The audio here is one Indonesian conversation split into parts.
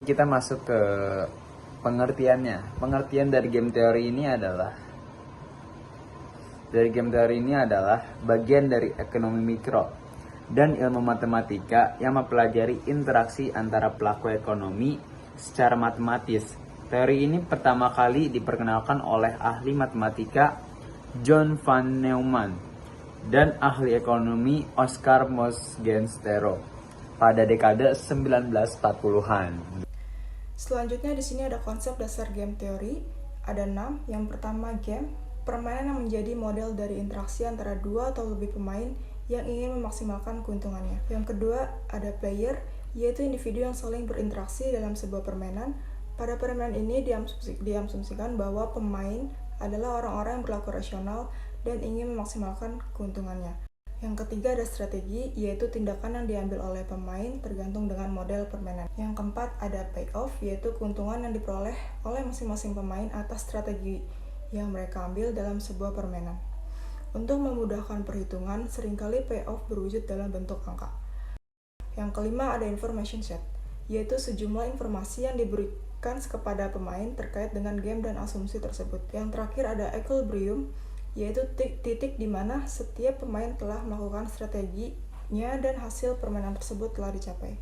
Kita masuk ke pengertiannya. Pengertian dari game teori ini adalah bagian dari ekonomi mikro dan ilmu matematika yang mempelajari interaksi antara pelaku ekonomi secara matematis. Teori ini pertama kali diperkenalkan oleh ahli matematika John van Neumann dan ahli ekonomi Oscar Morgenstern pada dekade 1940-an. Selanjutnya di sini ada konsep dasar game teori. Ada 6. Yang pertama, game, permainan yang menjadi model dari interaksi antara dua atau lebih pemain yang ingin memaksimalkan keuntungannya. Yang kedua, ada player, yaitu individu yang saling berinteraksi dalam sebuah permainan. Pada permainan ini diasumsikan bahwa pemain adalah orang-orang yang berlaku rasional dan ingin memaksimalkan keuntungannya. Yang ketiga ada strategi, yaitu tindakan yang diambil oleh pemain tergantung dengan model permainan. Yang keempat ada payoff, yaitu keuntungan yang diperoleh oleh masing-masing pemain atas strategi yang mereka ambil dalam sebuah permainan. Untuk memudahkan perhitungan, seringkali payoff berwujud dalam bentuk angka. Yang kelima ada information set, yaitu sejumlah informasi yang diberikan kepada pemain terkait dengan game dan asumsi tersebut. Yang terakhir ada equilibrium, yaitu titik di mana setiap pemain telah melakukan strateginya dan hasil permainan tersebut telah dicapai.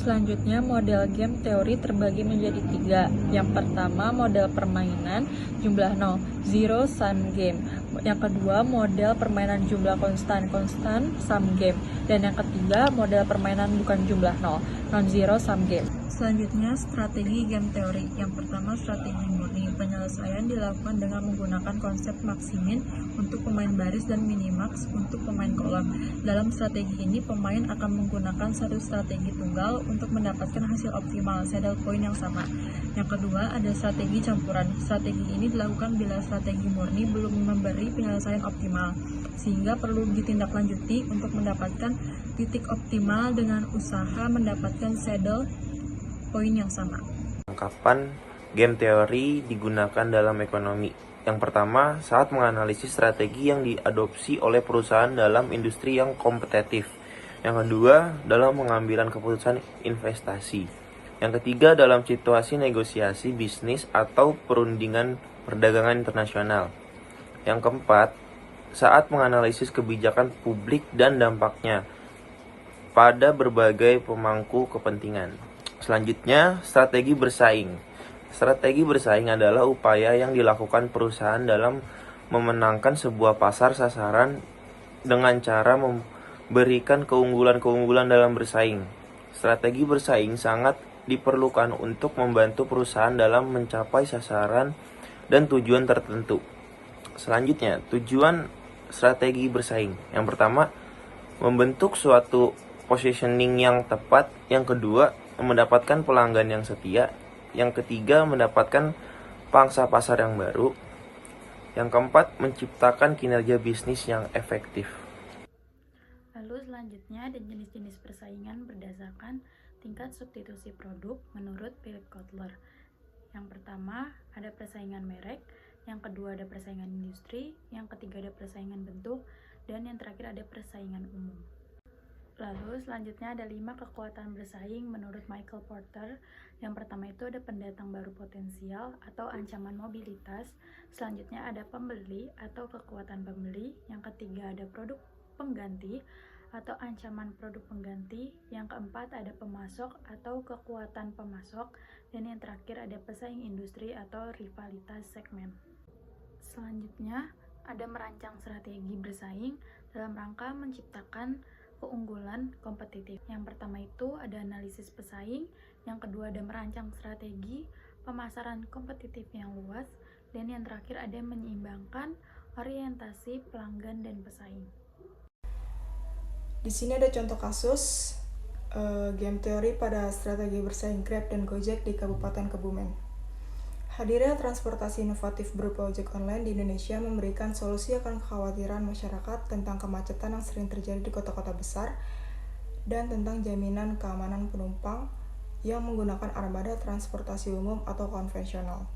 Selanjutnya, model game teori terbagi menjadi 3. Yang pertama, model permainan jumlah 0, zero sum game. Yang kedua, model permainan jumlah konstan sum game. Dan yang ketiga, model permainan bukan jumlah 0, non-zero sum game. Selanjutnya, strategi game teori. Yang pertama, strategi murni. Penyelesaian dilakukan dengan menggunakan konsep maksimin untuk pemain baris dan minimax untuk pemain kolom. Dalam strategi ini, pemain akan menggunakan satu strategi tunggal untuk mendapatkan hasil optimal, saddle point yang sama. Yang kedua, ada strategi campuran. Strategi ini dilakukan bila strategi murni belum memberi penyelesaian optimal, sehingga perlu ditindaklanjuti untuk mendapatkan titik optimal dengan usaha mendapatkan saddle poin yang sama. Kapan game teori digunakan dalam ekonomi? Yang pertama, saat menganalisis strategi yang diadopsi oleh perusahaan dalam industri yang kompetitif. Yang kedua, dalam pengambilan keputusan investasi. Yang ketiga, dalam situasi negosiasi bisnis atau perundingan perdagangan internasional. Yang keempat, saat menganalisis kebijakan publik dan dampaknya pada berbagai pemangku kepentingan. Selanjutnya, strategi bersaing. Strategi bersaing adalah upaya yang dilakukan perusahaan dalam memenangkan sebuah pasar sasaran dengan cara memberikan keunggulan-keunggulan dalam bersaing. Strategi bersaing sangat diperlukan untuk membantu perusahaan dalam mencapai sasaran dan tujuan tertentu. Selanjutnya, tujuan strategi bersaing. Yang pertama, membentuk suatu positioning yang tepat. Yang kedua, mendapatkan pelanggan yang setia. Yang ketiga, mendapatkan pangsa pasar yang baru. Yang keempat, menciptakan kinerja bisnis yang efektif. Lalu selanjutnya ada jenis-jenis persaingan berdasarkan tingkat substitusi produk menurut Philip Kotler. Yang pertama ada persaingan merek, yang kedua ada persaingan industri, yang ketiga ada persaingan bentuk, dan yang terakhir ada persaingan umum. Lalu selanjutnya ada 5 kekuatan bersaing menurut Michael Porter. Yang pertama itu ada pendatang baru potensial atau ancaman mobilitas. Selanjutnya ada pembeli atau kekuatan pembeli. Yang ketiga ada produk pengganti atau ancaman produk pengganti. Yang keempat ada pemasok atau kekuatan pemasok. Dan yang terakhir ada pesaing industri atau rivalitas segmen. Selanjutnya ada merancang strategi bersaing dalam rangka menciptakan keunggulan kompetitif. Yang pertama itu ada analisis pesaing, yang kedua ada merancang strategi pemasaran kompetitif yang luas, dan yang terakhir ada menyeimbangkan orientasi pelanggan dan pesaing. Di sini ada contoh kasus game teori pada strategi bersaing Grab dan Gojek di Kabupaten Kebumen. Hadirnya transportasi inovatif berupa ojek online di Indonesia memberikan solusi akan kekhawatiran masyarakat tentang kemacetan yang sering terjadi di kota-kota besar dan tentang jaminan keamanan penumpang yang menggunakan armada transportasi umum atau konvensional.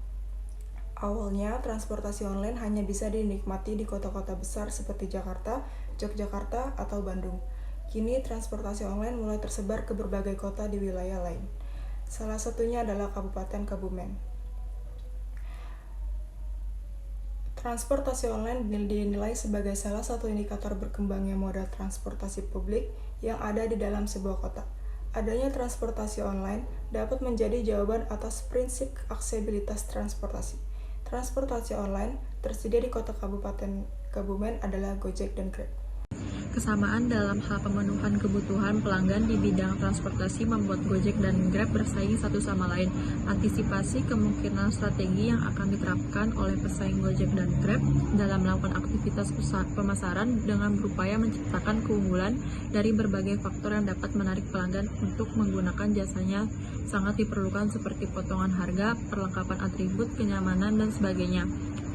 Awalnya, transportasi online hanya bisa dinikmati di kota-kota besar seperti Jakarta, Yogyakarta, atau Bandung. Kini, transportasi online mulai tersebar ke berbagai kota di wilayah lain. Salah satunya adalah Kabupaten Kebumen. Transportasi online dinilai sebagai salah satu indikator berkembangnya modal transportasi publik yang ada di dalam sebuah kota. Adanya transportasi online dapat menjadi jawaban atas prinsip aksesibilitas transportasi. Transportasi online tersedia di kota Kabupaten Kebumen adalah Gojek dan Grab. Kesamaan dalam hal pemenuhan kebutuhan pelanggan di bidang transportasi membuat Gojek dan Grab bersaing satu sama lain. Antisipasi kemungkinan strategi yang akan diterapkan oleh pesaing Gojek dan Grab dalam melakukan aktivitas pemasaran dengan berupaya menciptakan keunggulan dari berbagai faktor yang dapat menarik pelanggan untuk menggunakan jasanya sangat diperlukan seperti potongan harga, perlengkapan atribut, kenyamanan, dan sebagainya.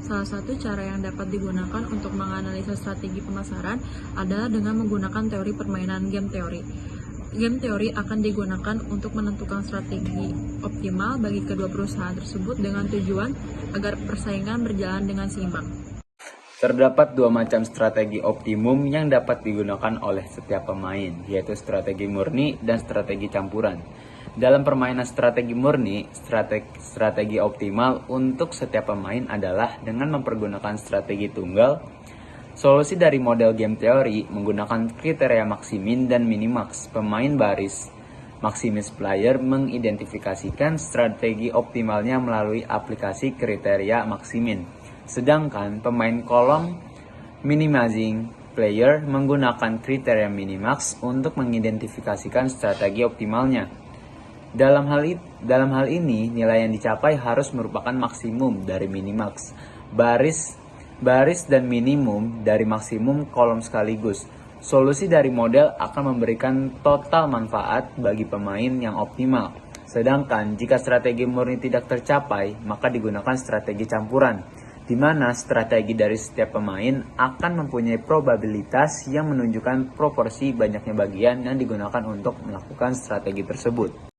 Salah satu cara yang dapat digunakan untuk menganalisa strategi pemasaran adalah dengan menggunakan teori permainan game teori. Game teori akan digunakan untuk menentukan strategi optimal bagi kedua perusahaan tersebut dengan tujuan agar persaingan berjalan dengan seimbang. Terdapat dua macam strategi optimum yang dapat digunakan oleh setiap pemain, yaitu strategi murni dan strategi campuran. Dalam permainan strategi murni, strategi optimal untuk setiap pemain adalah dengan mempergunakan strategi tunggal. Solusi dari model game teori menggunakan kriteria maksimin dan minimax. Pemain baris maximis player mengidentifikasikan strategi optimalnya melalui aplikasi kriteria maksimin. Sedangkan pemain kolom minimizing player menggunakan kriteria minimax untuk mengidentifikasikan strategi optimalnya. Dalam hal ini, nilai yang dicapai harus merupakan maksimum dari minimax, baris dan minimum dari maksimum kolom sekaligus. Solusi dari model akan memberikan total manfaat bagi pemain yang optimal. Sedangkan jika strategi murni tidak tercapai, maka digunakan strategi campuran, di mana strategi dari setiap pemain akan mempunyai probabilitas yang menunjukkan proporsi banyaknya bagian yang digunakan untuk melakukan strategi tersebut.